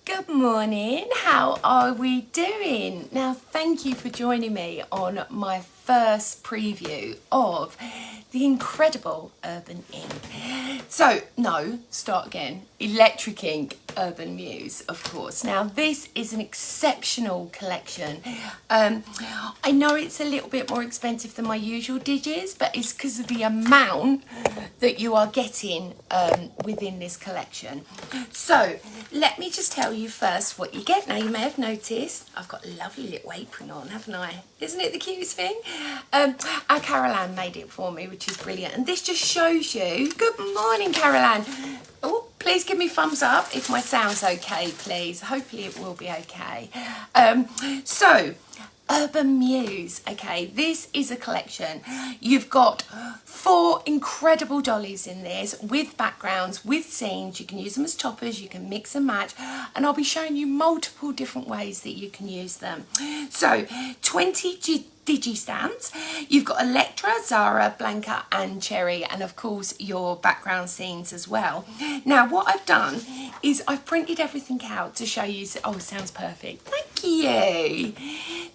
Good morning, how are we doing? Now, thank you for joining me on my first preview of the incredible Urban Ink. So, no, start again. Electric Ink Urban Muse, of course. Now, this is an exceptional collection. I know it's a little bit more expensive than my usual digis, but it's because of the amount that you are getting within this collection. So, let me just tell you first what you get. Now, you may have noticed I've got a lovely little apron on, haven't I? Isn't it the cutest thing? Our Carol made it for me, which is brilliant. And this just shows you, good morning, Carol. Oh, please give me thumbs up if my sound's okay, please. Hopefully it will be okay. So, Urban Muse, okay, this is a collection. You've got 4 incredible dollies in this with backgrounds, with scenes. You can use them as toppers, you can mix and match, and I'll be showing you multiple different ways that you can use them. So 20 digi stamps. You've got Electra, Zara, Blanca and Cherry, and of course your background scenes as well. Now what I've done is I've printed everything out to show you. Oh, sounds perfect. Thank you.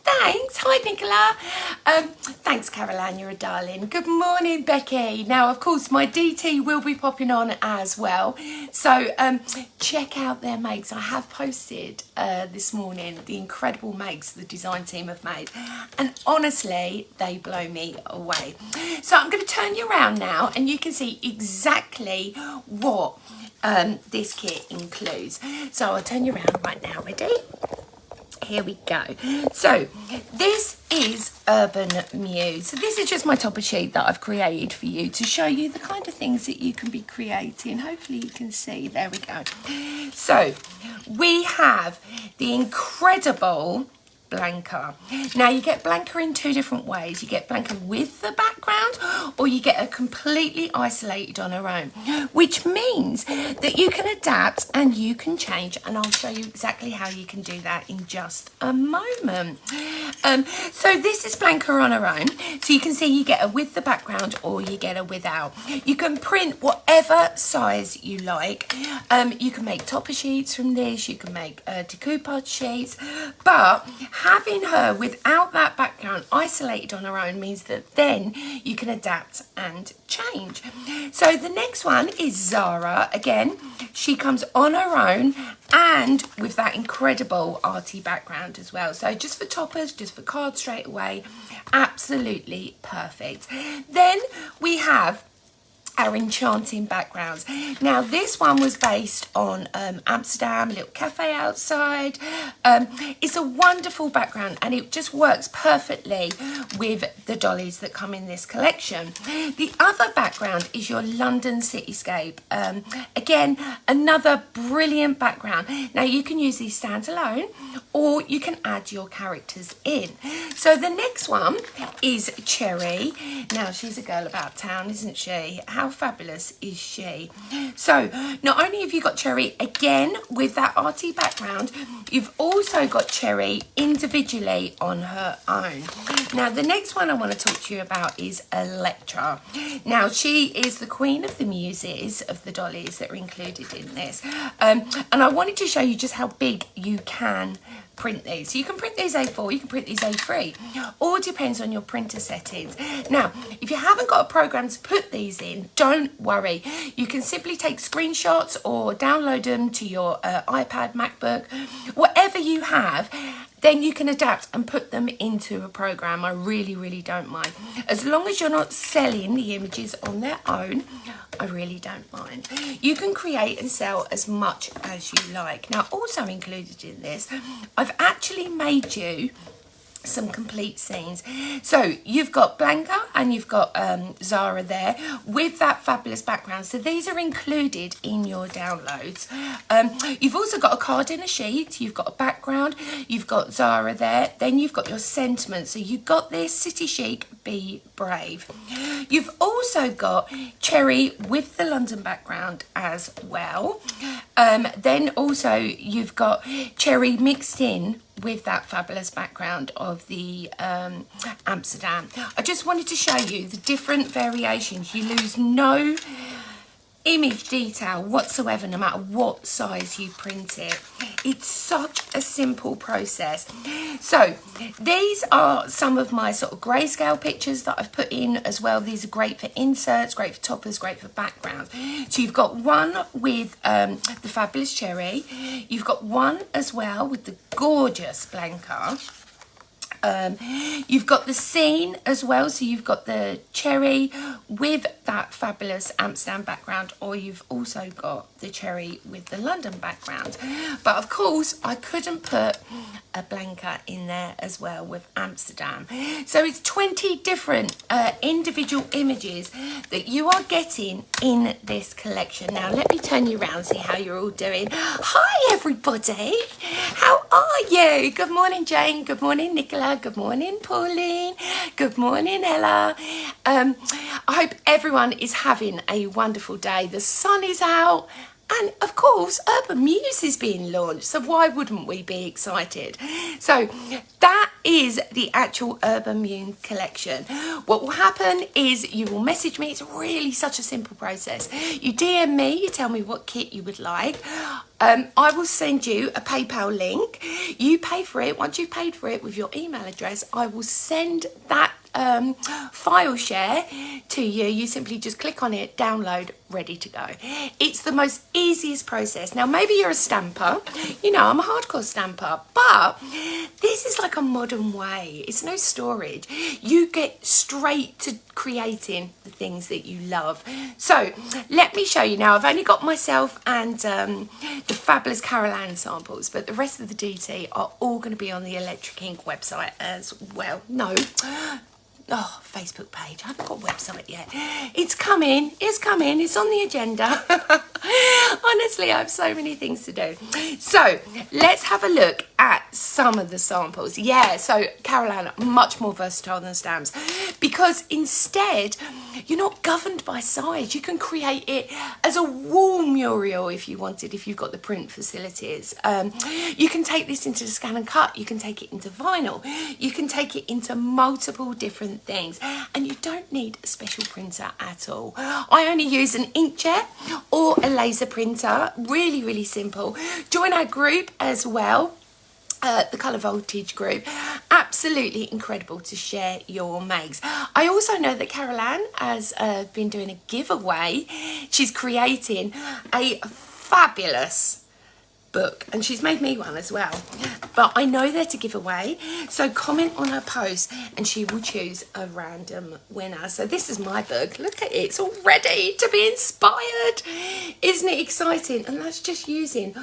Thanks. Hi, Nicola. Thanks, Caroline. You're a darling. Good morning, Becky. Now, of course, my DT will be popping on as well. So check out their makes. I have posted this morning the incredible makes the design team have made. And honestly, they blow me away. So I'm going to turn you around now and you can see exactly what this kit includes. So I'll turn you around right now. Ready? Here we go. So this is Urban Muse. So this is just my topper sheet that I've created for you to show you the kind of things that you can be creating. Hopefully you can see. There we go. So we have the incredible Blanca. Now you get Blanca in 2 different ways. You get Blanca with the background, or you get her completely isolated on her own, which means that you can adapt and you can change, and I'll show you exactly how you can do that in just a moment. So this is Blanca on her own, so you can see you get her with the background or you get her without. You can print whatever size you like. You can make topper sheets from this, you can make decoupage sheets, but having her without that background isolated on her own means that then you can adapt and change. So the next one is Zara. Again, she comes on her own and with that incredible arty background as well. So just for toppers, just for cards straight away, absolutely perfect. Then we have our enchanting backgrounds. Now this one was based on Amsterdam, a little cafe outside. It's a wonderful background and it just works perfectly with the dollies that come in this collection. The other background is your London cityscape. Again, another brilliant background. Now you can use these standalone or you can add your characters in. So the next one is Cherry. Now she's a girl about town, isn't she? How fabulous is she? So not only have you got Cherry again with that arty background, you've also got Cherry individually on her own. Now the next one I want to talk to you about is Electra. Now she is the queen of the muses of the dollies that are included in this, and I wanted to show you just how big you can print these. So you can print these A4, you can print these A3, all depends on your printer settings. Now, if you haven't got a program to put these in, don't worry. You can simply take screenshots or download them to your iPad, MacBook, whatever you have. Then you can adapt and put them into a program. I really don't mind. As long as you're not selling the images on their own, I really don't mind. You can create and sell as much as you like. Now, also included in this, I've actually made you some complete scenes. So you've got Blanca and you've got Zara there with that fabulous background. So these are included in your downloads. You've also got a card in a sheet, you've got a background, you've got Zara there, then you've got your sentiments. So you've got this City Chic, Be Brave. You've also got Cherry with the London background as well. Then also you've got Cherry mixed in with that fabulous background of the Amsterdam. I just wanted to show you the different variations. You lose no image detail whatsoever, no matter what size you print it. It's such a simple process. So these are some of my sort of grayscale pictures that I've put in as well. These are great for inserts, great for toppers, great for backgrounds. So you've got one with the fabulous cherry. You've got one as well with the gorgeous Blanca. You've got the scene as well, so you've got the cherry with that fabulous Amsterdam background, or you've also got the cherry with the London background. But of course I couldn't put a Blanca in there as well with Amsterdam. So it's 20 different individual images that you are getting in this collection. Now let me turn you around, see how you're all doing. Hi everybody, how are you? Good morning Jane, good morning Nicola, good morning Pauline, good morning Ella. I hope everyone is having a wonderful day. The sun is out, and of course Urban Muse is being launched, so why wouldn't we be excited? So that is the actual Urban Muse collection. What will happen is you will message me. It's really such a simple process. You DM me, you tell me what kit you would like. I will send you a PayPal link. You pay for it. Once you've paid for it with your email address, I will send that file share to you. You simply just click on it, download, ready to go. It's the most easiest process. Now maybe you're a stamper, you know, I'm a hardcore stamper, but this is like a modern way. It's no storage. You get straight to creating the things that you love. So let me show you now. I've only got myself and the fabulous Carol Ann samples, but the rest of the DT are all going to be on the Electric Ink website as well. No, oh, Facebook page. I haven't got a website yet. It's coming. It's coming. It's on the agenda. Honestly, I have so many things to do. So let's have a look at some of the samples. Yeah, so Carol Ann, much more versatile than stamps, because instead you're not governed by size. You can create it as a wall mural if you wanted, if you've got the print facilities. You can take this into the scan and cut. You can take it into vinyl. You can take it into multiple different things, and you don't need a special printer at all. I only use an inkjet or a laser printer. Really, really simple. Join our group as well. The Colour Voltage group. Absolutely incredible to share your makes. I also know that Carol Ann has been doing a giveaway. She's creating a fabulous book, and she's made me one as well, but I know they're to give away, so comment on her post and she will choose a random winner. So this is my book. Look at it, it's all ready to be inspired. Isn't it exciting? And that's just using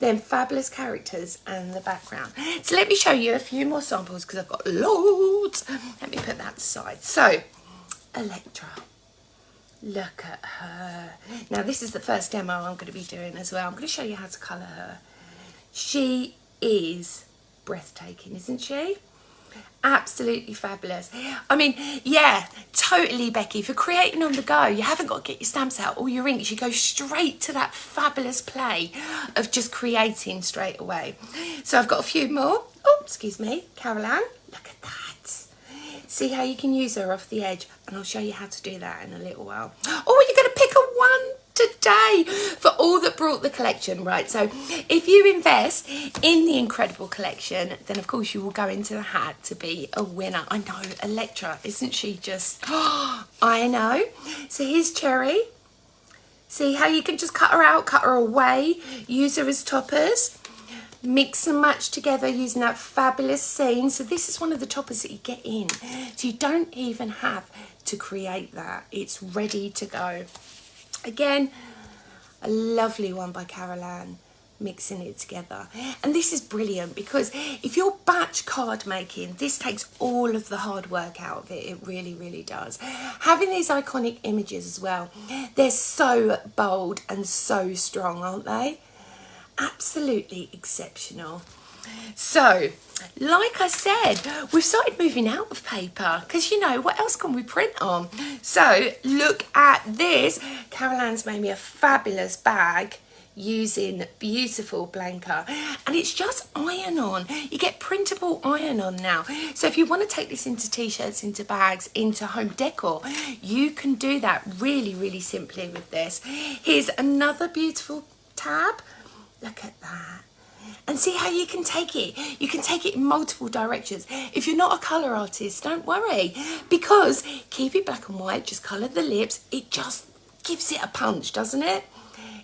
them fabulous characters and the background. So let me show you a few more samples because I've got loads. Let me put that aside. So Electra, look at her. Now this is the first demo I'm going to be doing as well. I'm going to show you how to colour her. She is breathtaking, isn't she? Absolutely fabulous. I mean, yeah, totally, Becky. For creating on the go, you haven't got to get your stamps out or your inks. You go straight to that fabulous play of just creating straight away. So I've got a few more. Oh, excuse me, Carol Ann. Look at that. See how you can use her off the edge, and I'll show you how to do that in a little while. Oh, you're going to pick a one today for all that brought the collection, right? So if you invest in the incredible collection, then of course you will go into the hat to be a winner. I know, Electra, isn't she just, oh, I know. So here's Cherry. See how you can just cut her out, cut her away, use her as toppers. Mix and match together using that fabulous scene. So this is one of the toppers that you get in. So you don't even have to create that. It's ready to go. Again, a lovely one by Carol Ann, mixing it together. And this is brilliant because if you're batch card making, this takes all of the hard work out of it. It really, really does. Having these iconic images as well, they're so bold and so strong, aren't they? Absolutely exceptional. So like I said, we've started moving out of paper because, you know, what else can we print on? So look at this. Carol Ann's made me a fabulous bag using beautiful blanker, and it's just iron on. You get printable iron on now, so if you want to take this into t-shirts, into bags, into home decor, you can do that really simply with this. Here's another beautiful tab. Look at that. And see how you can take it. You can take it in multiple directions. If you're not a colour artist, don't worry, because keep it black and white, just colour the lips. It just gives it a punch, doesn't it?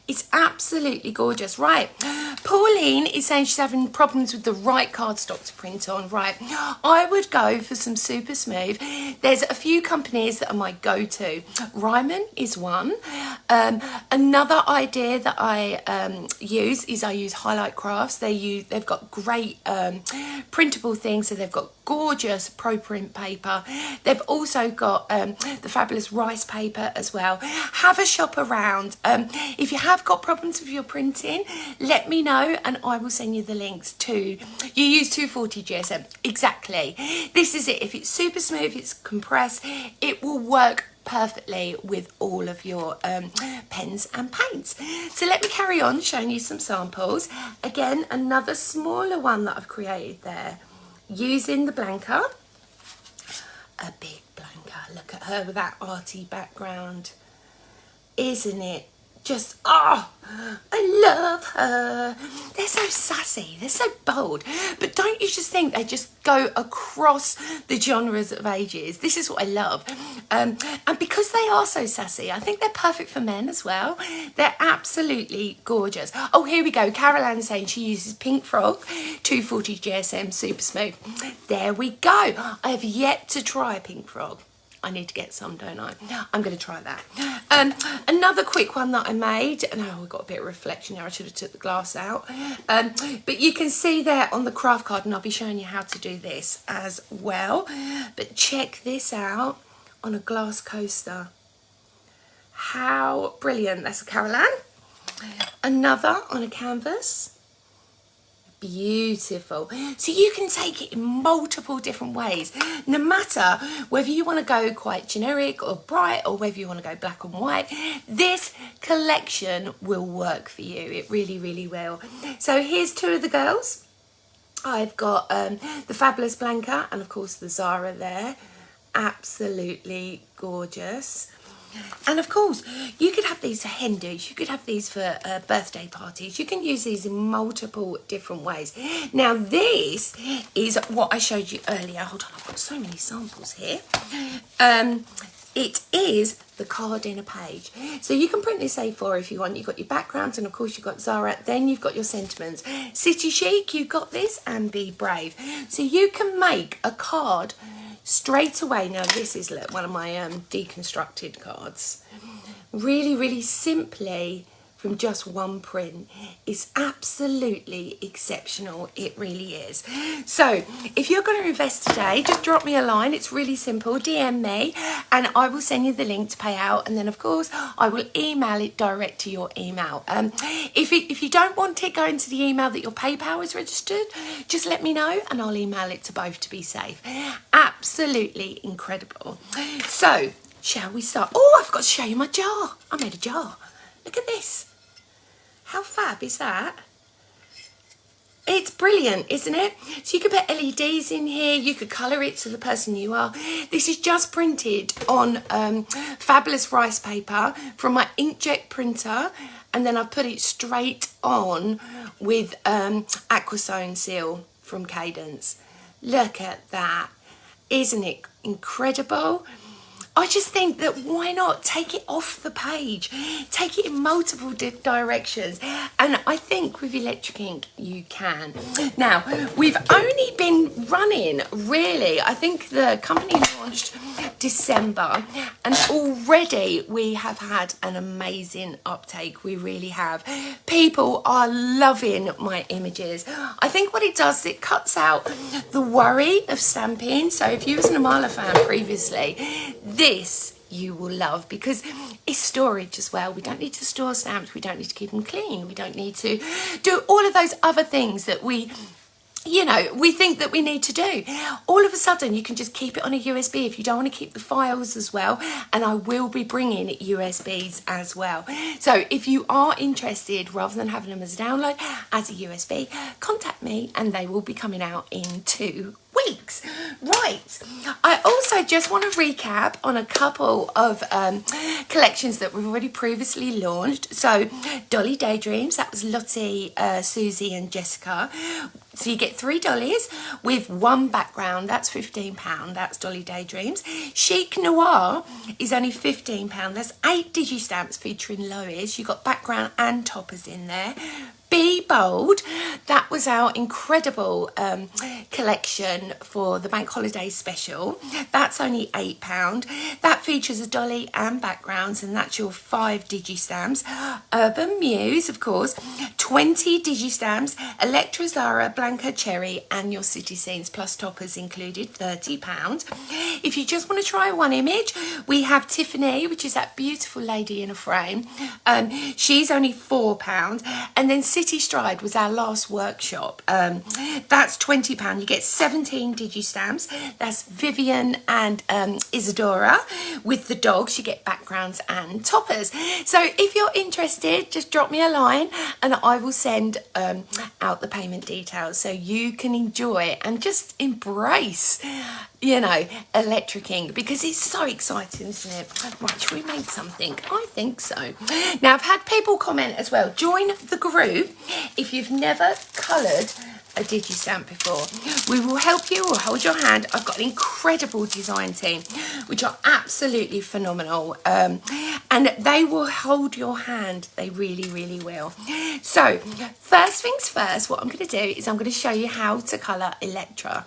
It's absolutely gorgeous. Right, Pauline is saying she's having problems with the right cardstock to print on. Right, I would go for some super smooth. There's a few companies that are my go-to. Ryman is one. Another idea that I use is I use Highlight Crafts. They've got great printable things, so they've got gorgeous pro print paper. They've also got the fabulous rice paper as well. Have a shop around. If you have got problems with your printing, let me know and I will send you the links to. You use 240 GSM, exactly. This is it. If it's super smooth, it's compressed, it will work perfectly with all of your pens and paints. So let me carry on showing you some samples. Again, another smaller one that I've created there using the blanker. A big blanker. Look at her with that arty background. Isn't it just, oh, I love her. They're so sassy, they're so bold, but don't you just think they just go across the genres of ages? This is what I love. And because they are so sassy, I think they're perfect for men as well. They're absolutely gorgeous. Oh, here we go. Carol Ann saying she uses Pink Frog 240 GSM super smooth. There we go. I have yet to try Pink Frog. I need to get some, don't I? I'm going to try that. Another quick one that I made, and oh, we've got a bit of reflection here. I should have took the glass out. But you can see there on the craft card, and I'll be showing you how to do this as well. But check this out on a glass coaster. How brilliant. That's a Carol Ann. Another on a canvas. Beautiful. So you can take it in multiple different ways, no matter whether you want to go quite generic or bright or whether you want to go black and white. This collection will work for you. It really will. So here's two of the girls. I've got the fabulous Blanca and of course the Zara there. Absolutely gorgeous. And of course, you could have these for hen dos, you could have these for birthday parties, you can use these in multiple different ways. Now this is what I showed you earlier. Hold on, I've got so many samples here. It is the card in a page. So you can print this A4 if you want. You've got your backgrounds and of course you've got Zara, then you've got your sentiments. City Chic, you've got this, and Be Brave. So you can make a card straight away. Now this is one of my deconstructed cards. Really simply from just one print. Is absolutely exceptional. It really is. So if you're going to invest today, just drop me a line. It's really simple. DM me and I will send you the link to pay out, and then of course I will email it direct to your email. If you don't want it going to the email that your PayPal is registered, just let me know and I'll email it to both to be safe. Absolutely incredible. So shall we start? Oh, I've got to show you my jar. I made a jar. Look at this. How fab is that? It's brilliant, isn't it? So you could put LEDs in here, you could colour it to the person you are. This is just printed on fabulous rice paper from my inkjet printer, and then I've put it straight on with Aquasone seal from Cadence. Look at that. Isn't it incredible? I just think that why not take it off the page, take it in multiple directions, and I think with electric ink you can. Now we've only been running, really, I think the company launched December, and already we have had an amazing uptake. We really have. People are loving my images. I think what it does, it cuts out the worry of stamping. So if you was an Amala fan previously, this you will love because it's storage as well. We don't need to store stamps, we don't need to keep them clean, we don't need to do all of those other things that we you know, we think that we need to do. All of a sudden, you can just keep it on a USB if you don't want to keep the files as well. And I will be bringing USBs as well. So if you are interested, rather than having them as a download, as a USB, contact me and they will be coming out in 2 weeks. Right, I also just want to recap on a couple of collections that we've already previously launched. So Dolly Daydreams, that was Lottie, Susie and Jessica. So you get 3 dollies with 1 background, that's £15, that's Dolly Daydreams. Chic Noir is only £15, that's 8 digi-stamps featuring Lois. You've got background and toppers in there. Be Bold, that was our incredible collection for the Bank Holiday special. That's only £8. That features a dolly and backgrounds, and that's your 5 digi-stamps. Urban Muse, of course, 20 digi-stamps. Electra Zara, Blanca Cherry, and your city scenes plus toppers included, £30. If you just want to try one image, we have Tiffany, which is that beautiful lady in a frame. She's only £4, and then City Stride was our last workshop. That's £20. You get 17 digi-stamps. That's Vivian and Isadora. With the dogs, you get backgrounds and toppers. So if you're interested, just drop me a line and I will send out the payment details so you can enjoy and just embrace, you know, Electric Ink, because it's so exciting, isn't it? Right, should we make something? I think so. Now, I've had people comment as well. Join the group if you've never coloured a digi-stamp before. We will help you, we'll hold your hand. I've got an incredible design team, which are absolutely phenomenal. And they will hold your hand. They really, really will. So, first things first, what I'm going to do is I'm going to show you how to colour Electra.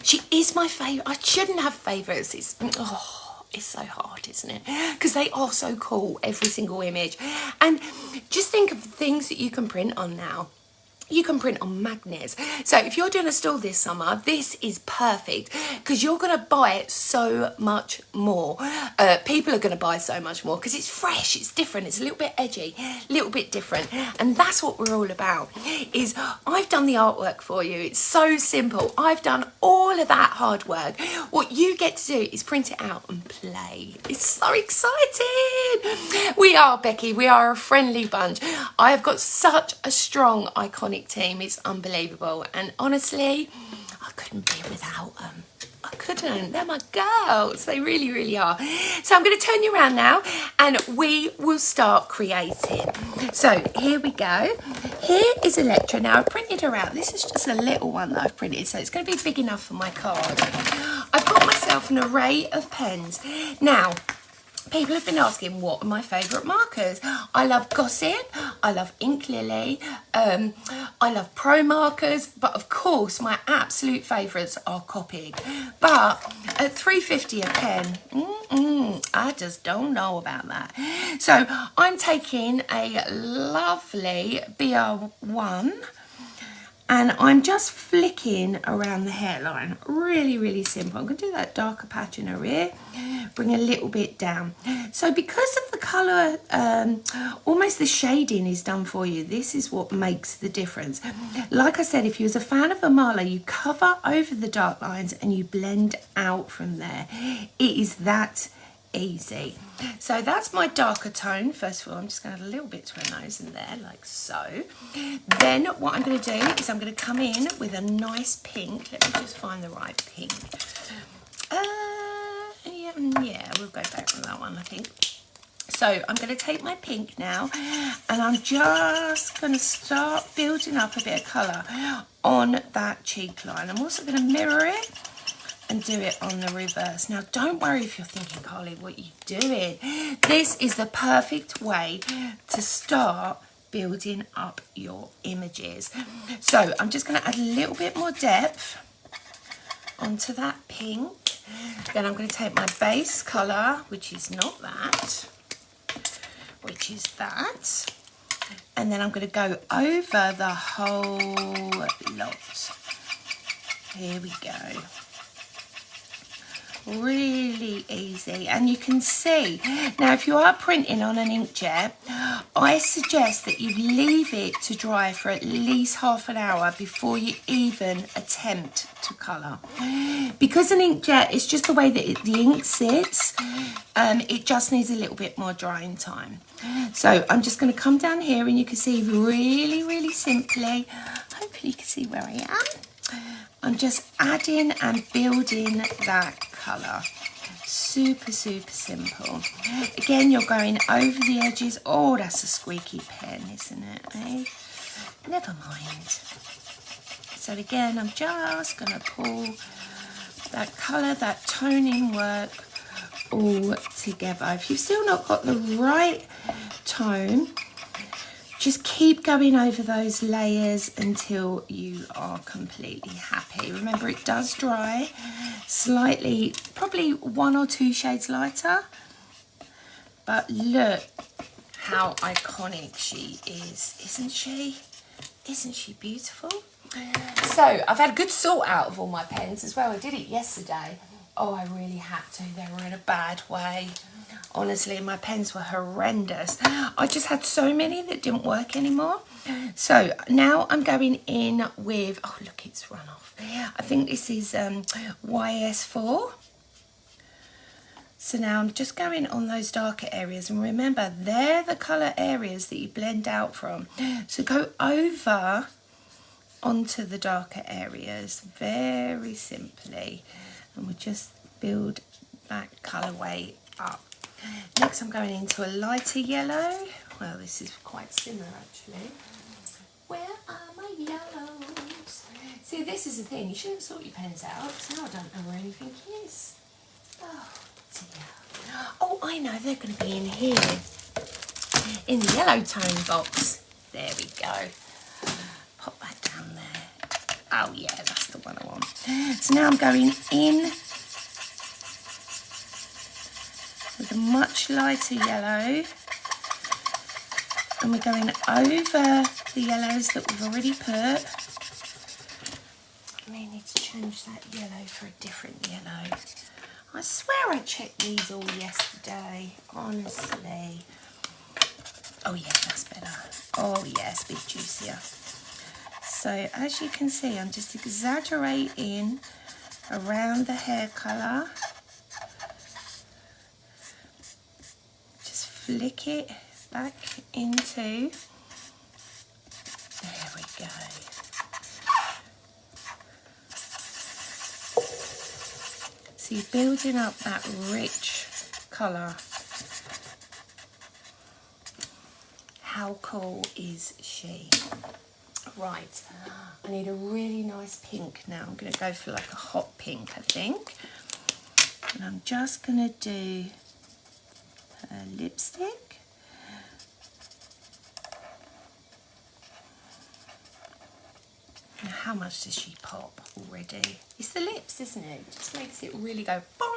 She is my favourite. I shouldn't have favourites. It's so hard, isn't it? Because they are so cool, every single image. And just think of the things that you can print on now. You can print on magnets. So if you're doing a stall this summer, this is perfect because you're going to buy it so much more. People are going to buy so much more because it's fresh, it's different, it's a little bit edgy, a little bit different. And that's what we're all about, is I've done the artwork for you. It's so simple. I've done all of that hard work. What you get to do is print it out and play. It's so exciting. We are, Becky, we are a friendly bunch. I have got such a strong, iconic team. It's unbelievable, and honestly I couldn't be without them. I couldn't. They're my girls. They really, really are. So I'm going to turn you around now and we will start creating. So here we go. Here is Electra. Now I've printed her out. This is just a little one that I've printed, so it's going to be big enough for my card. I've got myself an array of pens. Now, people have been asking what are my favourite markers. I love Gossip, I love Ink Lily, I love Pro markers, but of course my absolute favourites are Copic. But at £3.50 a pen, I just don't know about that. So I'm taking a lovely BR1 and I'm just flicking around the hairline. Really, really simple. I'm going to do that darker patch in her ear, bring a little bit down. So because of the colour, almost the shading is done for you. This is what makes the difference. Like I said, if you was a fan of Amala, you cover over the dark lines and you blend out from there. It is that easy. So that's my darker tone. First of all, I'm just going to add a little bit to her nose in there, like so. Then what I'm going to do is I'm going to come in with a nice pink. Let me just find the right pink. Yeah, we'll go back with that one, I think. So I'm going to take my pink now and I'm just going to start building up a bit of colour on that cheek line. I'm also going to mirror it and do it on the reverse. Now, don't worry if you're thinking, Carly, what are you doing? This is the perfect way to start building up your images. So I'm just going to add a little bit more depth onto that pink. Then I'm going to take my base colour, which is not that, which is that. And then I'm going to go over the whole lot. Here we go. really easy, and you can see now if you are printing on an inkjet, I suggest that you leave it to dry for at least half an hour before you even attempt to colour, because an inkjet is just the way that the ink sits. It just needs a little bit more drying time. So I'm just going to come down here, and you can see really simply, hopefully you can see where I am. I'm just adding and building that colour. Super simple. Again, you're going over the edges. Oh, that's a squeaky pen, isn't it? Eh? Never mind. So again, I'm just going to pull that colour, that toning work all together. If you've still not got the right tone, just keep going over those layers until you are completely happy. Remember, it does dry slightly, probably 1 or 2 shades lighter, but look how iconic she is, isn't she? Isn't she beautiful? So I've had a good sort out of all my pens as well. I did it yesterday. Oh, I really had to. They were in a bad way. Honestly, my pens were horrendous. I just had so many that didn't work anymore. So now I'm going in with, oh look, it's run off. I think this is YS4. So now I'm just going on those darker areas, and remember, they're the colour areas that you blend out from. So go over onto the darker areas very simply, and we'll just build that colourway up. Next I'm going into a lighter yellow. Well, this is quite similar actually. Where are my yellows? See, this is the thing, you shouldn't sort your pens out, so now I don't know where anything is. Oh dear. Oh, I know, they're going to be in here, in the yellow tone box. There we go. Pop that down there. Oh yeah, that's the one I want. So now I'm going in with a much lighter yellow, and we're going over the yellows that we've already put. I may need to change that yellow for a different yellow. I swear I checked these all yesterday, honestly. Oh yeah, that's better. Oh yeah, it's a bit juicier. So as you can see, I'm just exaggerating around the hair colour. Just flick it back into, there we go. So you're building up that rich colour. How cool is she? Right, I need a really nice pink now. I'm going to go for like a hot pink, I think. And I'm just going to do her lipstick. Now, how much does she pop already? It's the lips, isn't it? It just makes it really go bong.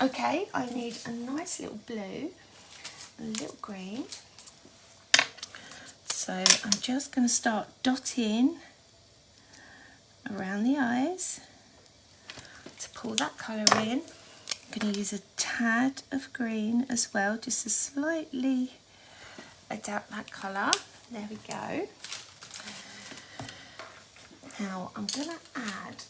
Okay, I need a nice little blue, a little green. So I'm just going to start dotting around the eyes to pull that colour in. I'm going to use a tad of green as well, just to slightly adapt that colour. There we go. Now I'm going to add,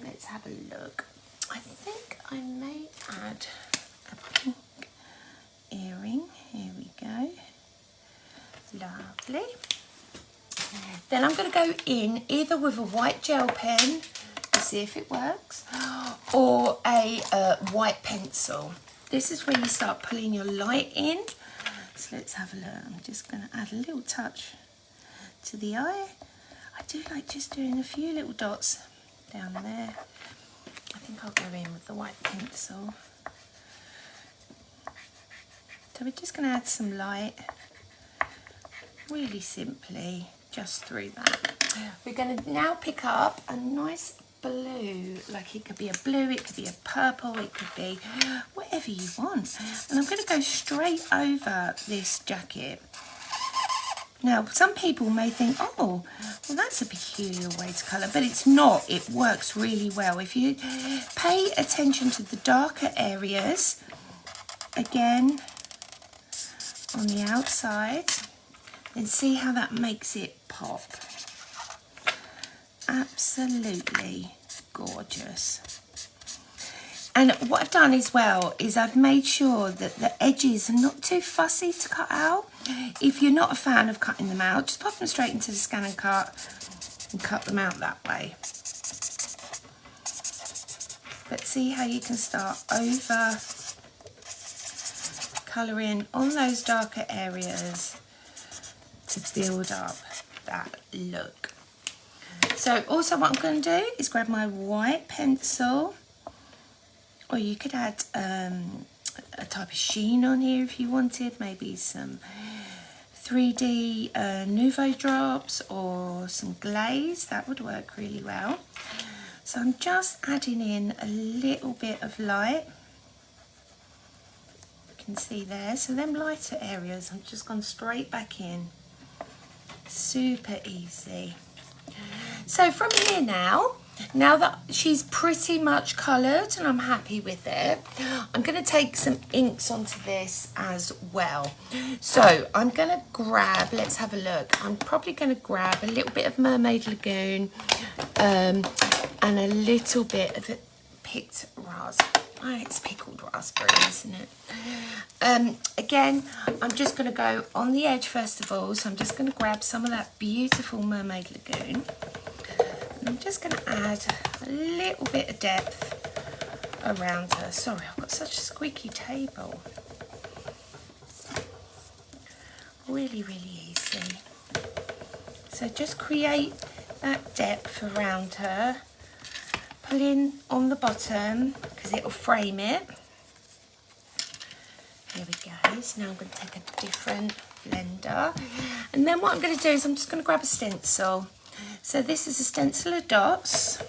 let's have a look. I think I may add a pink earring. Here we go. Lovely. Then I'm going to go in either with a white gel pen to see if it works, or a white pencil. This is where you start pulling your light in. So let's have a look. I'm just going to add a little touch to the eye. I do like just doing a few little dots down there. I think I'll go in with the white pencil. So we're just going to add some light, really simply, just through that. We're going to now pick up a nice blue, like it could be a blue, it could be a purple, it could be whatever you want. And I'm going to go straight over this jacket. Now, some people may think, oh, well, that's a peculiar way to colour, but it's not. It works really well. If you pay attention to the darker areas, again, on the outside, then see how that makes it pop. Absolutely gorgeous. And what I've done as well is I've made sure that the edges are not too fussy to cut out. If you're not a fan of cutting them out, just pop them straight into the scan and cut them out that way. But see how you can start over colouring on those darker areas to build up that look. So also what I'm going to do is grab my white pencil, or you could add a type of sheen on here if you wanted, maybe some 3D Nouveau drops or some glaze. That would work really well. So I'm just adding in a little bit of light. You can see there. So them lighter areas, I've just gone straight back in. Super easy. So from here now that she's pretty much coloured and I'm happy with it, I'm going to take some inks onto this as well. So I'm going to grab, let's have a look, I'm probably going to grab a little bit of Mermaid Lagoon and a little bit of picked raspberry. Oh, it's pickled raspberry, isn't it? Again, I'm just going to go on the edge first of all, so I'm just going to grab some of that beautiful Mermaid Lagoon. I'm just going to add a little bit of depth around her. Sorry, I've got such a squeaky table. Really, really easy. So just create that depth around her. Pull in on the bottom because it will frame it. Here we go. So now I'm going to take a different blender. And then what I'm going to do is I'm just going to grab a stencil. So this is a stencil of dots.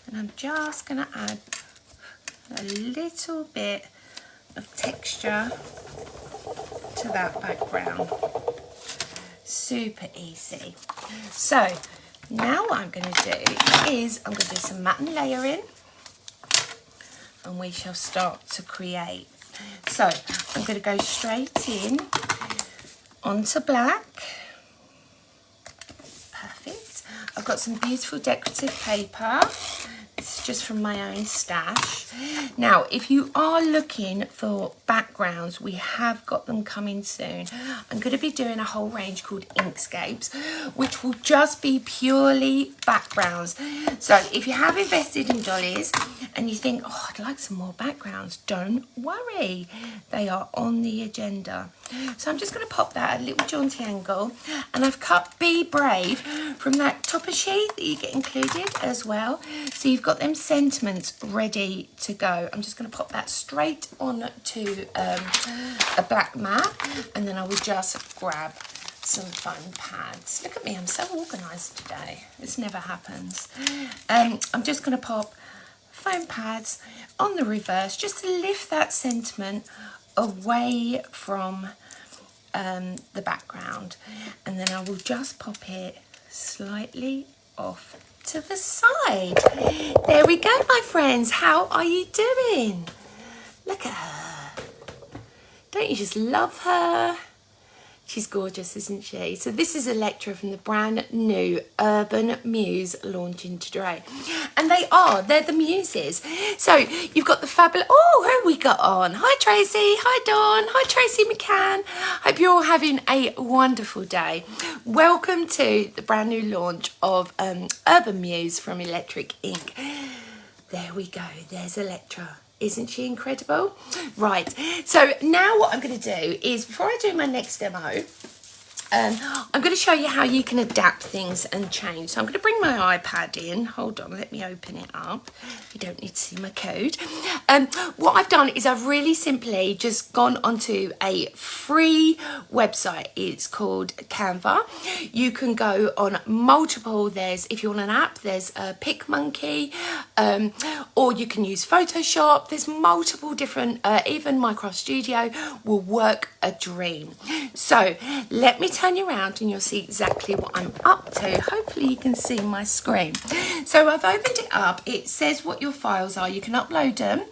And I'm just going to add a little bit of texture to that background. Super easy. So now what I'm going to do is I'm going to do some matte and layering, and we shall start to create. So I'm going to go straight in onto black. Perfect. I've got some beautiful decorative paper. This is just from my own stash. Now, if you are looking for backgrounds, we have got them coming soon. I'm going to be doing a whole range called Inkscapes, which will just be purely backgrounds. So if you have invested in dollies and you think, oh, I'd like some more backgrounds, don't worry. They are on the agenda. So I'm just going to pop that at a little jaunty angle, and I've cut Be Brave from that topper sheet that you get included as well. So you've got them sentiments ready to go. I'm just going to pop that straight on to a black mat, and then I will just grab some foam pads. Look at me, I'm so organised today. This never happens. I'm just going to pop foam pads on the reverse just to lift that sentiment away from the background, and then I will just pop it slightly off to the side. There we go, my friends. How are you doing? Look at her. Don't you just love her? She's gorgeous, isn't she? So this is Electra from the brand new Urban Muse launching today. And they're the Muses. So you've got the fabulous, oh, who have we got on? Hi Tracy, hi Dawn, hi Tracy McCann. Hope you're all having a wonderful day. Welcome to the brand new launch of Urban Muse from Electric Ink. There we go, there's Electra. Isn't she incredible? Right, so now what I'm going to do is, before I do my next demo, I'm going to show you how you can adapt things and change. So I'm going to bring my iPad in. Hold on, let me open it up. You don't need to see my code. What I've done is I've really simply just gone onto a free website. It's called Canva. You can go on multiple. There's, if you want an app, there's PicMonkey, or you can use Photoshop. There's multiple different, even Microsoft Studio will work a dream. So let me turn you around and you'll see exactly what I'm up to. Hopefully you can see my screen. So I've opened it up. It says what your files are. You can upload them,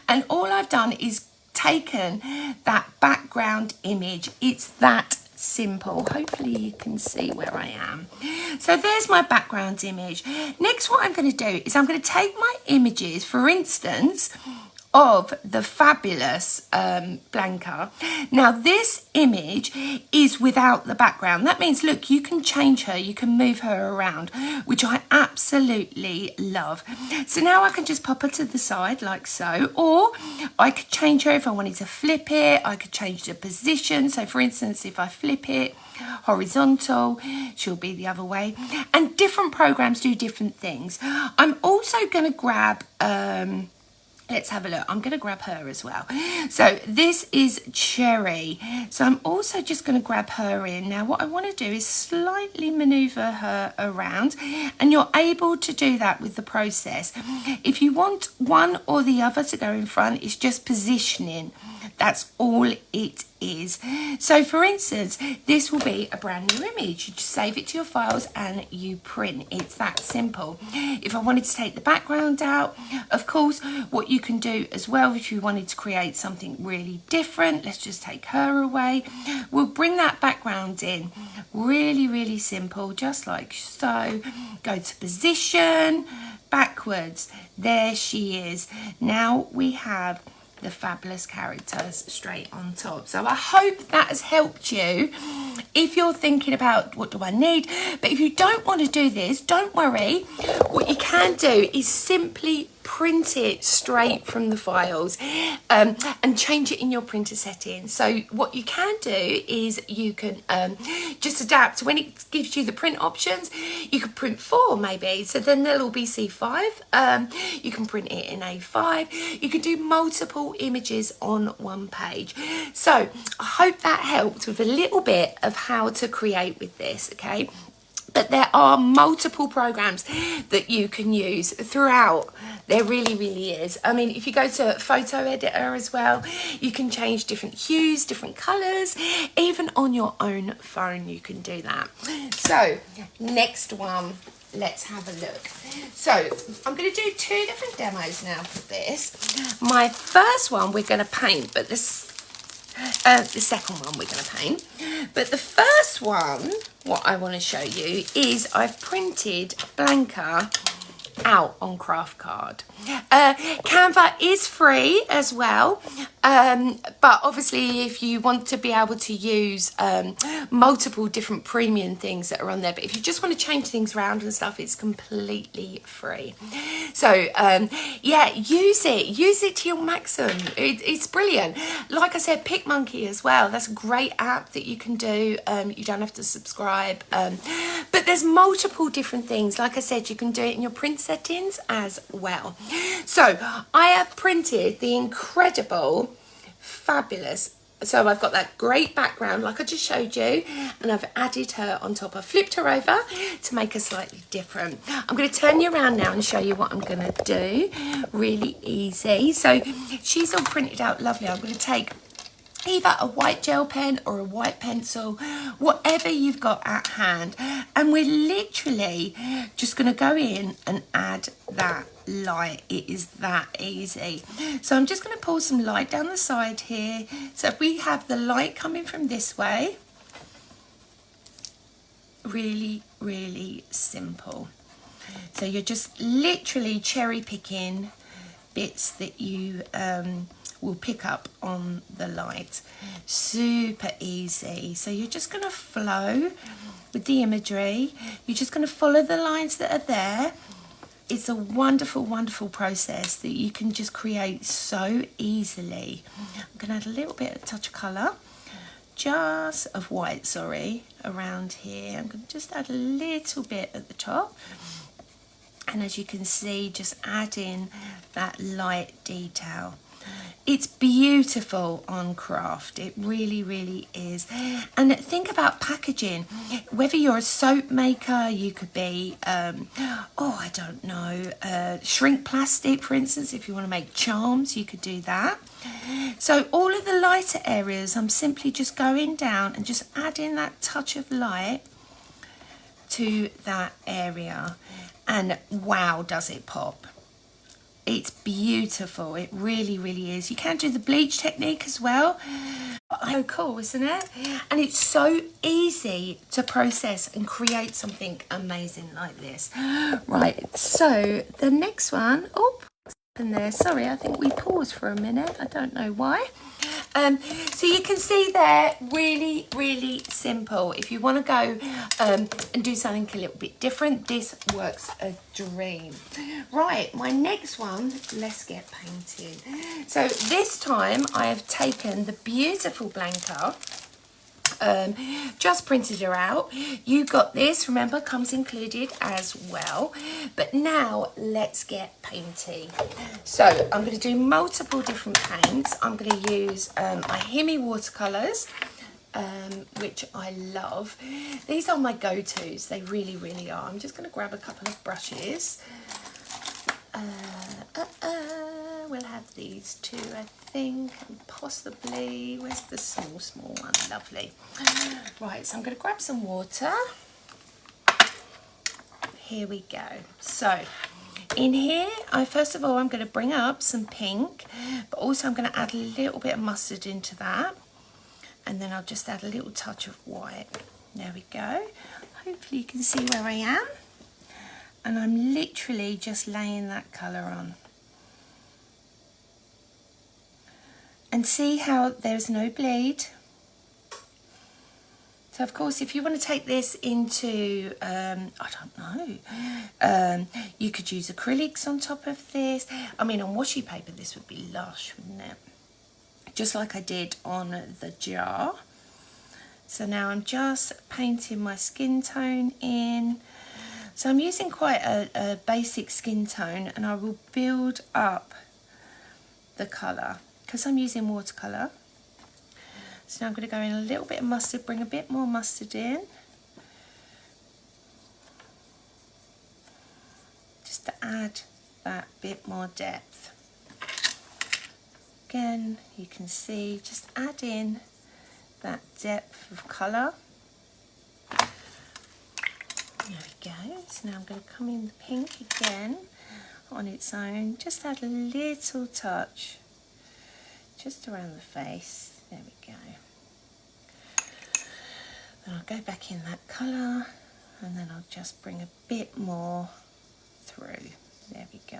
and all I've done is taken that background image. It's that simple. Hopefully you can see where I am. So there's my background image. Next, what I'm going to do is I'm going to take my images, for instance, of the fabulous Blanca. Now this image is without the background. That means, look, you can change her, you can move her around, which I absolutely love. So now I can just pop her to the side like so, or I could change her if I wanted to flip it. I could change the position. So for instance, if I flip it horizontal, she'll be the other way. And different programs do different things. I'm also going to grab let's have a look. I'm going to grab her as well. So this is Cherry. So I'm also just going to grab her in. Now what I want to do is slightly maneuver her around, and you're able to do that with the process. If you want one or the other to go in front, it's just positioning. That's all it is. So for instance, this will be a brand new image. You just save it to your files and you print. It's that simple. If I wanted to take the background out, of course, what you can do as well, if you wanted to create something really different, let's just take her away. We'll bring that background in. Really, really simple, just like so. Go to position, backwards. There she is. Now we have the fabulous characters straight on top. So I hope that has helped you if you're thinking about what do I need. But if you don't want to do this, don't worry. What you can do is simply print it straight from the files and change it in your printer settings. So what you can do is you can just adapt. When it gives you the print options, you could print 4 maybe, so then they'll all be C5. You can print it in A5. You can do multiple images on one page. So I hope that helped with a little bit of how to create with this, okay? But there are multiple programs that you can use throughout. There really, really is. I mean, if you go to photo editor as well, you can change different hues, different colours. Even on your own phone, you can do that. So, next one, let's have a look. So, I'm going to do 2 different demos now for this. My first one, we're going to paint, but the second one we're going to paint. But the first one, what I want to show you is I've printed Blanca out on craft card. Canva is free as well, but obviously if you want to be able to use multiple different premium things that are on there, but if you just want to change things around and stuff, it's completely free. So yeah, use it to your maximum. It's brilliant. Like I said, PicMonkey as well, that's a great app that you can do. You don't have to subscribe, but there's multiple different things. Like I said, you can do it in your print settings as well. So I have printed the incredible, fabulous, so I've got that great background like I just showed you, and I've added her on top. I flipped her over to make her slightly different. I'm going to turn you around now and show you what I'm going to do. Really easy. So she's all printed out lovely. I'm going to take either a white gel pen or a white pencil, whatever you've got at hand, and we're literally just going to go in and add that light. It is that easy. So I'm just going to pour some light down the side here. So if we have the light coming from this way, really, really simple. So you're just literally cherry picking bits that you will pick up on the light. Super easy. So you're just going to flow with the imagery. You're just going to follow the lines that are there. It's a wonderful, wonderful process that you can just create so easily. I'm going to add a little bit of touch of colour just of white, sorry, around here. I'm going to just add a little bit at the top. And as you can see, just add in that light detail. It's beautiful on craft. It really, really is. And think about packaging. Whether you're a soap maker, you could be, I don't know, shrink plastic, for instance. If you want to make charms, you could do that. So all of the lighter areas, I'm simply just going down and just adding that touch of light to that area. And wow, does it pop. It's beautiful. It really, really is. You can do the bleach technique as well. So cool, isn't it? And it's so easy to process and create something amazing like this. Right, so the next one, oh, in there, sorry, I think we paused for a minute. I don't know why. So you can see there, really, really simple. If you want to go and do something a little bit different, this works a dream. Right, my next one, let's get painting. So this time I have taken the beautiful Blanca, just printed her out. You got this, remember, comes included as well. But now let's get painty. So I'm going to do multiple different paints. I'm going to use my Himi watercolours, which I love. These are my go-tos. They really, really are. I'm just going to grab a couple of brushes. We'll have these two, I think, and possibly, where's the small one? Lovely. Right, so I'm going to grab some water. Here we go. So in here, first of all, I'm going to bring up some pink, but also I'm going to add a little bit of mustard into that. And then I'll just add a little touch of white. There we go. Hopefully you can see where I am. And I'm literally just laying that colour on. And see how there's no bleed. So of course, if you want to take this into, I don't know, you could use acrylics on top of this. I mean, on washi paper, this would be lush, wouldn't it? Just like I did on the jar. So now I'm just painting my skin tone in. So I'm using quite a basic skin tone, and I will build up the colour because I'm using watercolour. So now I'm going to go in a little bit of mustard, bring a bit more mustard in. Just to add that bit more depth. Again, you can see, just add in that depth of colour. There we go. So now I'm going to come in the pink again on its own. Just add a little touch just around the face. There we go. Then I'll go back in that colour, and then I'll just bring a bit more through. There we go.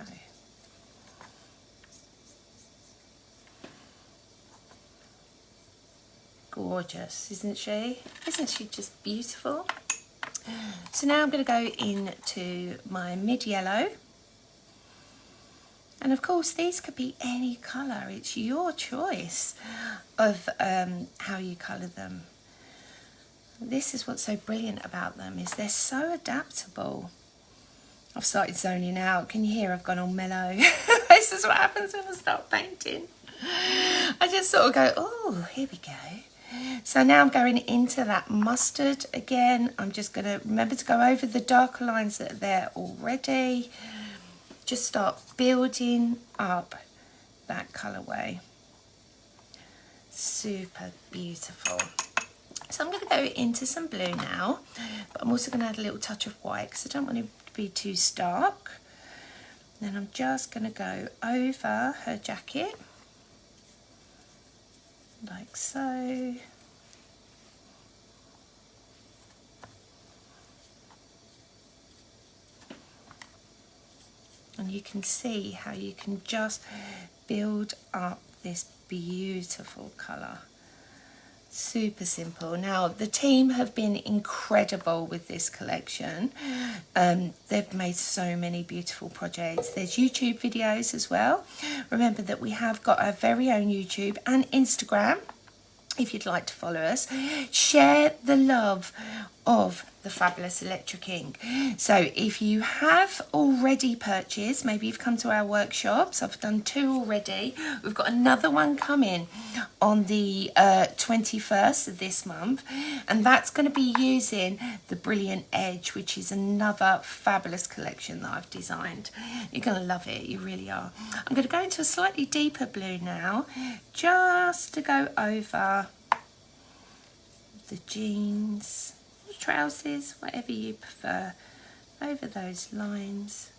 Gorgeous, isn't she? Isn't she just beautiful? So now I'm going to go into my mid-yellow. And of course, these could be any colour. It's your choice of how you colour them. This is what's so brilliant about them, is they're so adaptable. I've started zoning out. Can you hear I've gone all mellow? This is what happens when I start painting. I just sort of go, oh, here we go. So now I'm going into that mustard again. I'm just going to remember to go over the darker lines that are there already. Just start building up that colourway. Super beautiful. So I'm going to go into some blue now, but I'm also going to add a little touch of white because I don't want it to be too stark. Then I'm just going to go over her jacket, like so. And you can see how you can just build up this beautiful colour. Super simple. Now, the team have been incredible with this collection. They've made so many beautiful projects. There's YouTube videos as well. Remember that we have got our very own YouTube and Instagram. if you'd like to follow us. Share the love of the fabulous electric ink. So if you have already purchased, maybe you've come to our workshops, I've done 2 already, we've got another one coming on the 21st of this month, and that's going to be using the Brilliant Edge, which is another fabulous collection that I've designed. You're going to love it, you really are. I'm going to go into a slightly deeper blue now, just to go over the jeans, trousers, whatever you prefer, over those lines.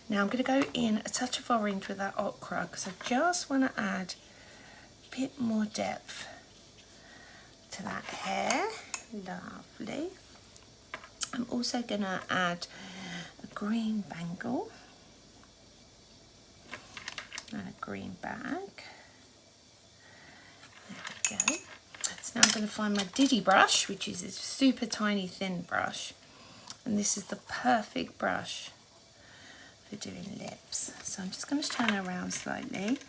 Now I'm going to go in a touch of orange with that ochre because I just want to add a bit more depth to that hair. Lovely. I'm also going to add a green bangle and a green bag. There we go. So now I'm going to find my Diddy brush, which is a super tiny thin brush, and this is the perfect brush for doing lips. So I'm just going to turn it around slightly.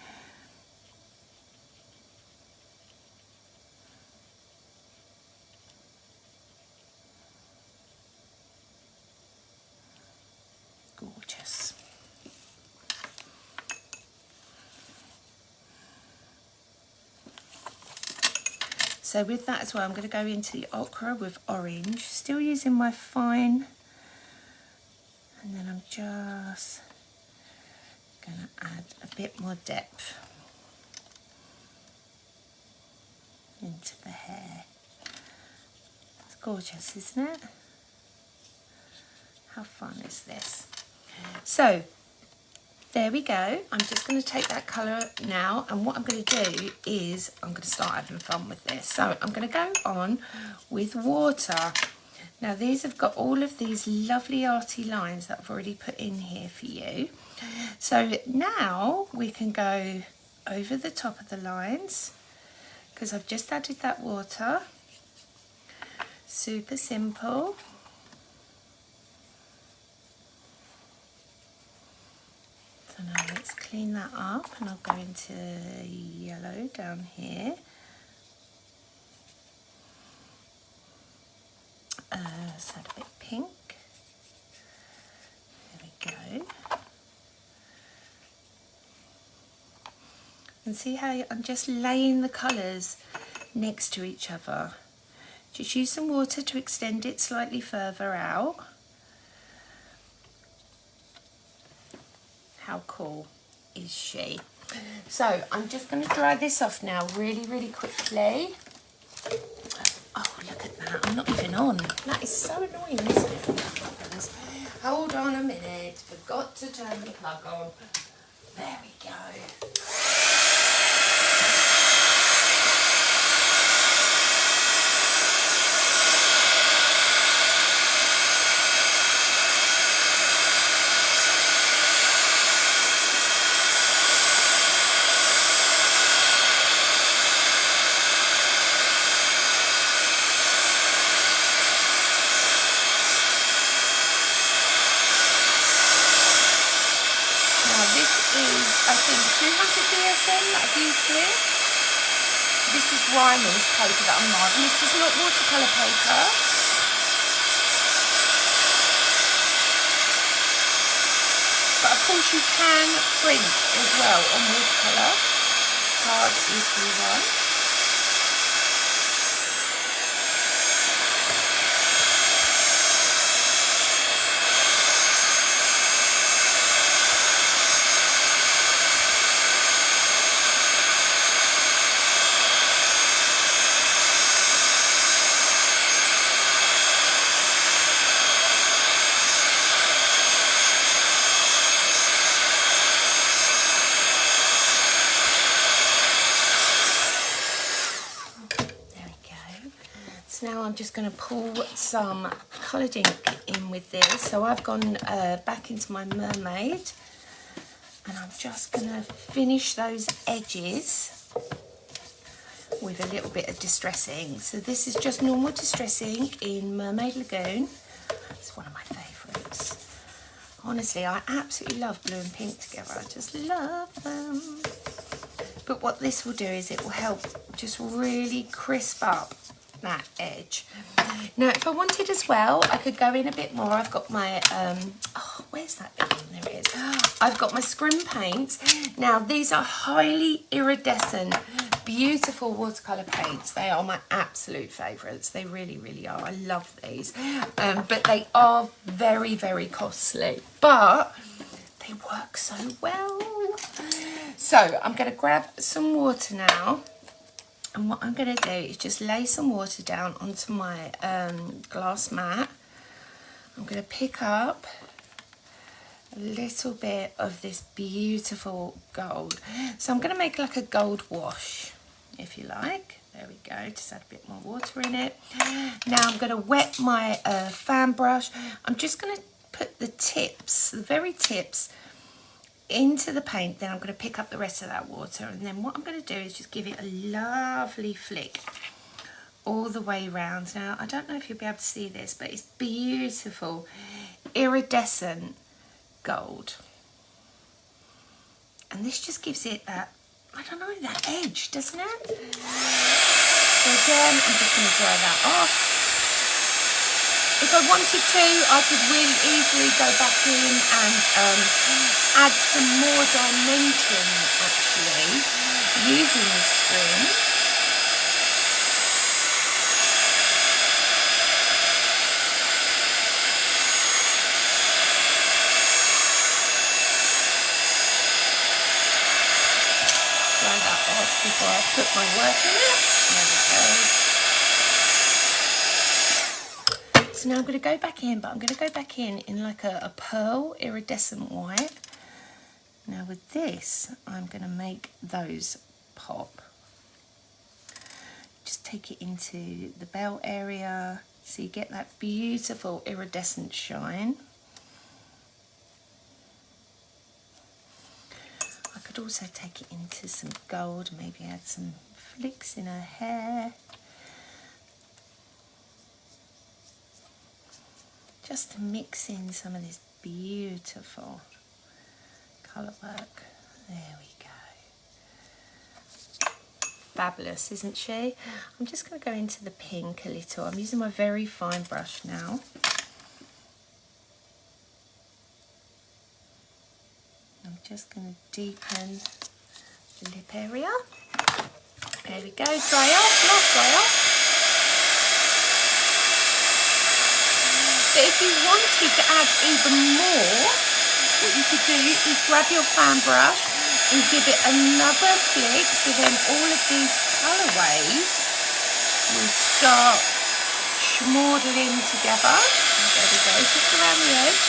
Gorgeous. So with that as well, I'm going to go into the ochre with orange, still using my fine, and then I'm just going to add a bit more depth into the hair. It's gorgeous, isn't it? How fun is this? So there we go. I'm just going to take that colour now, and what I'm going to do is I'm going to start having fun with this. So I'm going to go on with water. Now these have got all of these lovely arty lines that I've already put in here for you. So now we can go over the top of the lines because I've just added that water. Super simple. So now let's clean that up, and I'll go into yellow down here. Let's add a bit pink. There we go. And see how I'm just laying the colours next to each other. Just use some water to extend it slightly further out. How cool is she? So I'm just going to dry this off now really, really quickly. Oh, look at that. I'm not even on. That is so annoying, isn't it? Hold on a minute. Forgot to turn the plug on. There we go. I think 200 DSM that I've used here. This is Ryman's paper that I'm marking. This is not watercolour paper. But of course you can print as well on watercolour card if you want. Now I'm just going to pull some coloured ink in with this. So I've gone back into my mermaid, and I'm just going to finish those edges with a little bit of distress ink. So this is just normal distress ink in Mermaid Lagoon. It's one of my favourites. Honestly, I absolutely love blue and pink together. I just love them. But what this will do is it will help just really crisp up that edge. Now, if I wanted as well, I could go in a bit more. I've got my, oh, where's that bit in? There it is. I've got my scrim paints. Now, these are highly iridescent, beautiful watercolour paints. They are my absolute favourites. They really, really are. I love these. But they are very, very costly. But they work so well. So, I'm going to grab some water now. And what I'm going to do is just lay some water down onto my glass mat. I'm going to pick up a little bit of this beautiful gold. So I'm going to make like a gold wash, if you like. There we go, just add a bit more water in it. Now I'm going to wet my fan brush. I'm just going to put the tips, the very tips, into the paint. Then I'm going to pick up the rest of that water, and then what I'm going to do is just give it a lovely flick all the way around. Now I don't know if you'll be able to see this, but it's beautiful iridescent gold, and this just gives it that, I don't know, that edge, doesn't it? So again, I'm just going to dry that off. If I wanted to, I could really easily go back in and add some more dimension, actually, using the screen. Dry that off before I put my work in it. There we go. So now I'm going to go back in, but I'm going to go back in like a pearl iridescent white. Now with this, I'm going to make those pop. Just take it into the belt area so you get that beautiful iridescent shine. I could also take it into some gold, maybe add some flicks in her hair. Just to mix in some of this beautiful colour work. There we go. Fabulous, isn't she? I'm just going to go into the pink a little. I'm using my very fine brush now. I'm just going to deepen the lip area. There we go, dry off, last dry off. But if you wanted to add even more, what you could do is grab your fan brush and give it another flick, so then all of these colourways will start schmoodling together. There we go, just around the edge.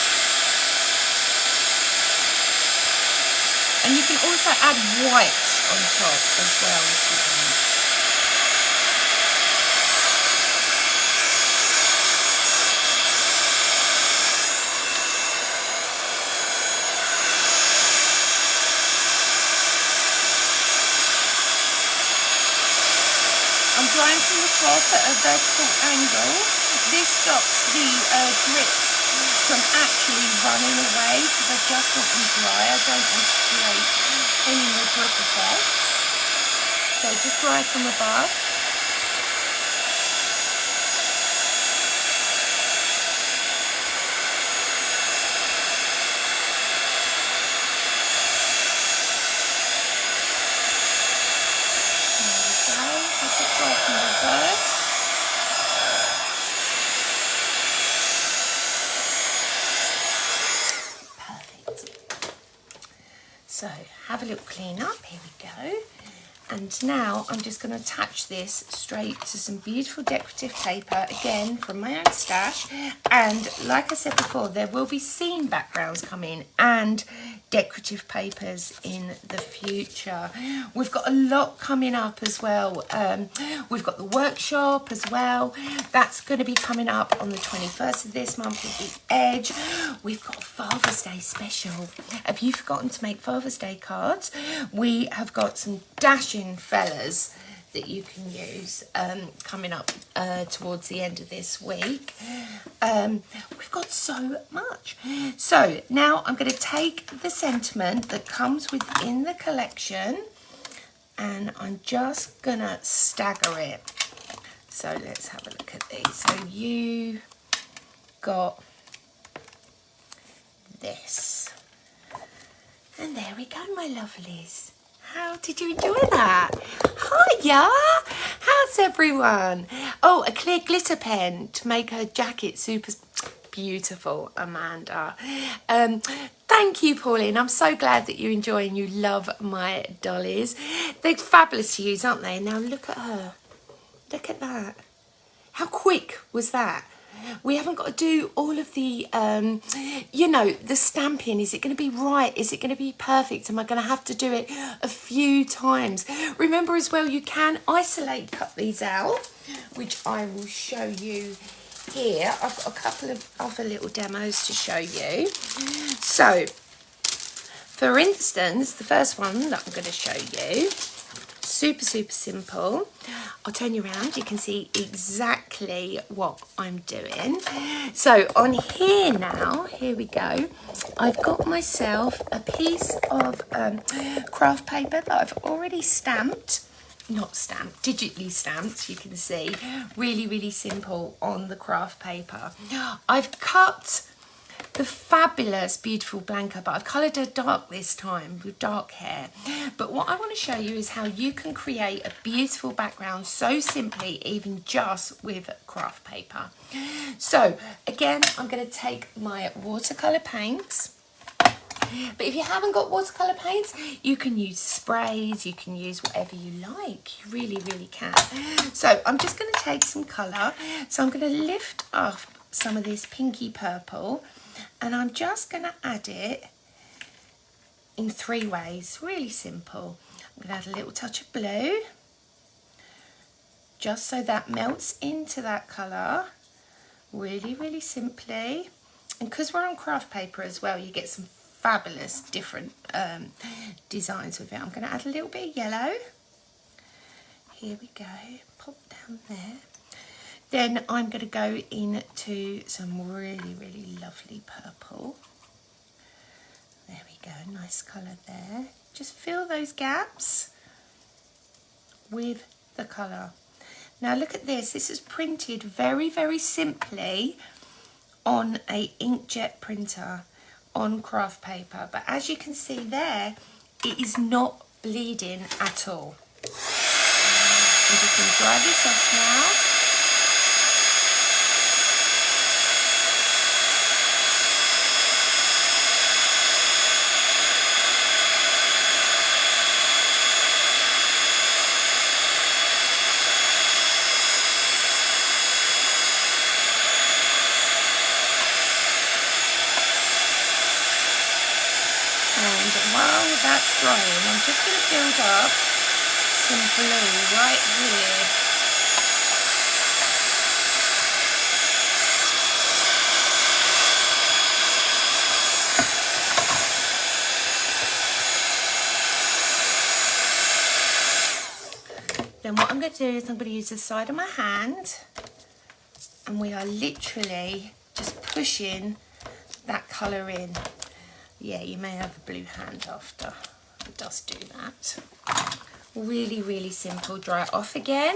And you can also add white on top as well if you want. I'm drying from the top at a vertical angle. This stops the drips from actually running away because I just want them dry. I don't want to create any more drip effects. So just dry from above. So have a little clean up, here we go. And now I'm just going to attach this straight to some beautiful decorative paper, again from my own stash. And like I said before, there will be scene backgrounds coming and decorative papers in the future. We've got a lot coming up as well. We've got the workshop as well. That's going to be coming up on the 21st of this month with the Edge. We've got Father's Day special. Have you forgotten to make Father's Day cards? We have got some dashing fellas that you can use coming up towards the end of this week. We've got so much. So now I'm going to take the sentiment that comes within the collection and I'm just gonna stagger it. So let's have a look at these. So you got this, and there we go, my lovelies. How did you enjoy that? Hiya! How's everyone? Oh, a clear glitter pen to make her jacket super beautiful, Amanda. Thank you, Pauline. I'm so glad that you enjoy and you love my dollies. They're fabulous to use, aren't they? Now look at her. Look at that. How quick was that? We haven't got to do all of the, you know, the stamping. Is it going to be right? Is it going to be perfect? Am I going to have to do it a few times? Remember as well, you can cut these out, which I will show you here. I've got a couple of other little demos to show you. So, for instance, the first one that I'm going to show you, super simple. I'll turn you around, you can see exactly what I'm doing. So on here now, here we go. I've got myself a piece of craft paper that I've already stamped. Not stamped, digitally stamped, you can see. Really simple on the craft paper. I've cut the fabulous, beautiful Blanca, but I've coloured her dark this time with dark hair. But what I want to show you is how you can create a beautiful background so simply, even just with craft paper. So again, I'm going to take my watercolour paints. But if you haven't got watercolour paints, you can use sprays, you can use whatever you like. You really can. So I'm just going to take some colour. So I'm going to lift up some of this pinky purple, and I'm just going to add it in 3 ways. Really simple. I'm going to add a little touch of blue, just so that melts into that colour. Really simply. And because we're on craft paper as well, you get some fabulous different designs with it. I'm going to add a little bit of yellow. Here we go. Pop down there. Then I'm going to go into some really lovely purple. There we go, nice colour there. Just fill those gaps with the colour. Now look at this. This is printed very simply on a inkjet printer on craft paper. But as you can see there, it is not bleeding at all. I'm just going to dry this off now. While that's drying, I'm just going to build up some blue right here. Then what I'm going to do is I'm going to use the side of my hand, and we are literally just pushing that colour in. Yeah, you may have a blue hand after. It does do that. Really simple. Dry it off again.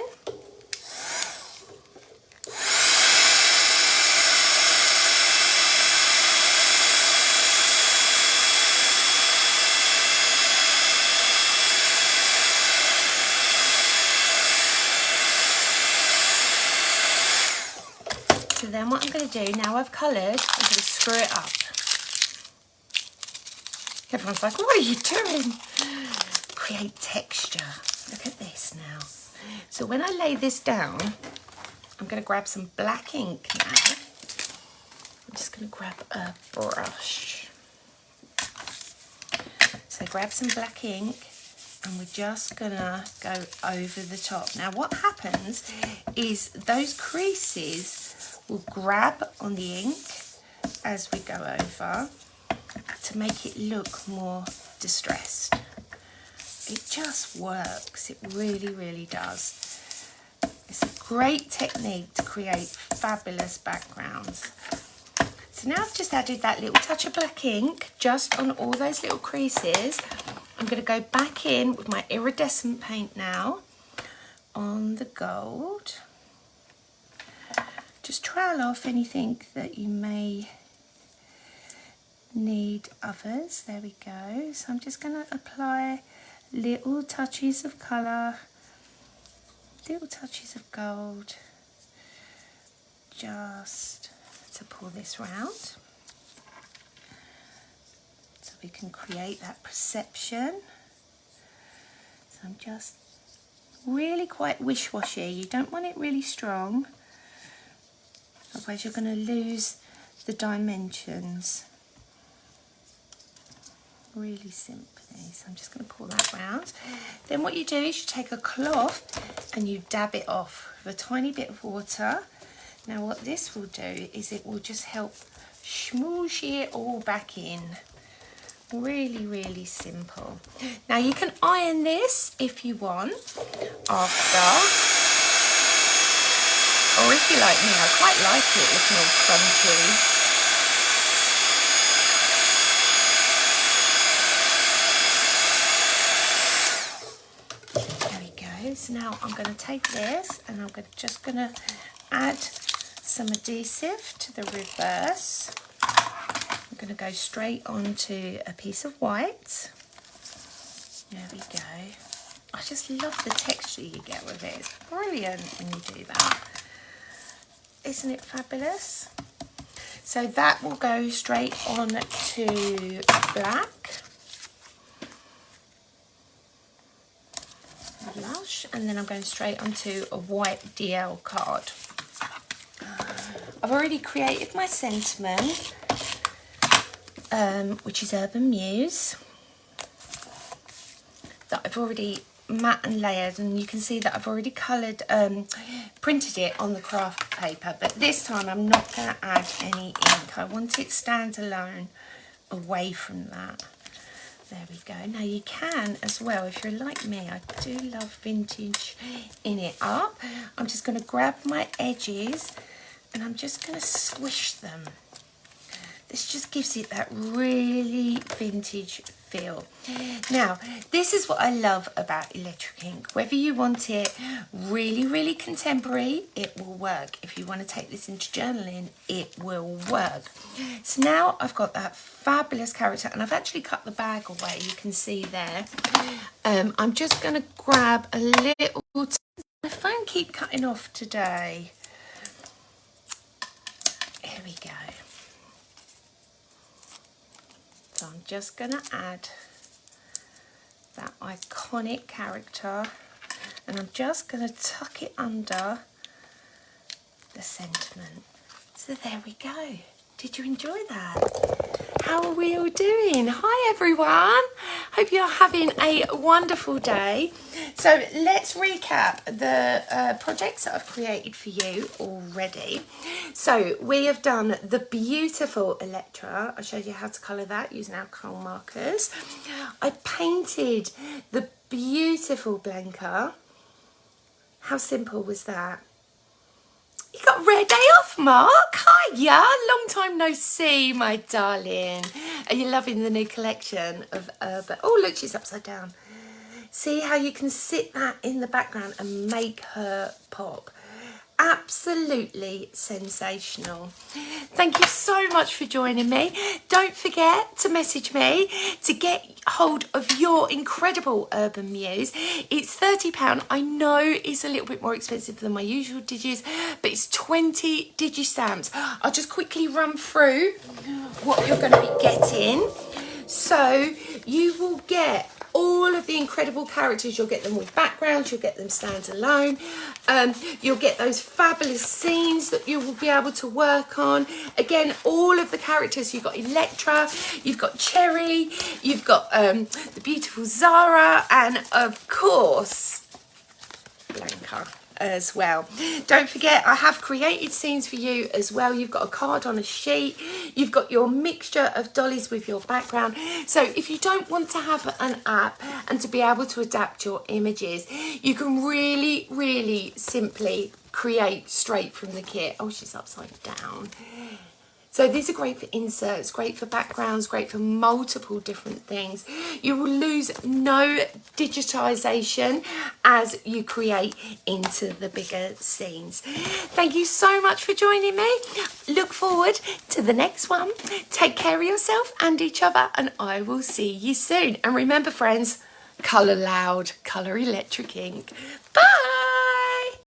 So then what I'm going to do, now I've coloured, I'm going to screw it up. Everyone's like, what are you doing? Create texture. Look at this now. So when I lay this down, I'm going to grab some black ink now. I'm just going to grab a brush. So grab some black ink, and we're just going to go over the top. Now what happens is those creases will grab on the ink as we go over, to make it look more distressed. It just works. It really does. It's a great technique to create fabulous backgrounds. So now I've just added that little touch of black ink just on all those little creases. I'm going to go back in with my iridescent paint now on the gold. Just trail off anything that you may need others. There we go. So I'm just going to apply little touches of colour, little touches of gold, just to pull this round so we can create that perception. So I'm just really quite wish-washy. You don't want it really strong, otherwise you're going to lose the dimensions. Really simply. So I'm just going to pull that round. Then what you do is you take a cloth and you dab it off with a tiny bit of water. Now what this will do is it will just help smoosh it all back in. Really, really simple. Now you can iron this if you want after, or if you like me, I quite like it looking all crunchy. So now I'm going to take this and I'm just going to add some adhesive to the reverse. I'm going to go straight onto a piece of white. There we go. I just love the texture you get with it. It's brilliant when you do that. Isn't it fabulous? So that will go straight on to black. Lush, and then I'm going straight onto a white DL card. I've already created my sentiment, which is Urban Muse, that I've already matte and layered, and you can see that I've already coloured, printed it on the craft paper, but this time I'm not going to add any ink. I want it standalone away from that. There we go. Now you can as well, if you're like me, I do love vintage in it up. I'm just going to grab my edges and I'm just going to squish them. This just gives it that really vintage feel. Now, this is what I love about electric ink. Whether you want it really, really contemporary, it will work. If you want to take this into journaling, it will work. So now I've got that fabulous character, and I've actually cut the bag away, you can see there. I'm just going to grab a little... My phone keeps cutting off today. Here we go. So I'm just going to add that iconic character, and I'm just going to tuck it under the sentiment. So there we go. Did you enjoy that? How are we all doing? Hi everyone. Hope you're having a wonderful day. So let's recap the projects that I've created for you already. So we have done the beautiful Electra. I showed you how to colour that using alcohol markers. I painted the beautiful Blanca. How simple was that? You got a rare day off, Mark. Hiya, long time no see, my darling. Are you loving the new collection of Urban? Oh, look, she's upside down. See how you can sit that in the background and make her pop. Absolutely sensational. Thank you so much for joining me. Don't forget to message me to get hold of your incredible Urban Muse. It's £30. I know it's a little bit more expensive than my usual digis, but it's 20 digi stamps. I'll just quickly run through what you're going to be getting. So you will get all of the incredible characters. You'll get them with backgrounds, you'll get them standalone, you'll get those fabulous scenes that you will be able to work on. Again, all of the characters. You've got Electra, you've got Cherry, you've got the beautiful Zara, and of course Blanca as well. Don't forget, I have created scenes for you as well. You've got a card on a sheet, you've got your mixture of dollies with your background. So if you don't want to have an app and to be able to adapt your images, you can really, really simply create straight from the kit. Oh, she's upside down. So these are great for inserts, great for backgrounds, great for multiple different things. You will lose no digitization as you create into the bigger scenes. Thank you so much for joining me. Look forward to the next one. Take care of yourself and each other, and I will see you soon. And remember, friends, colour loud, colour electric ink. Bye.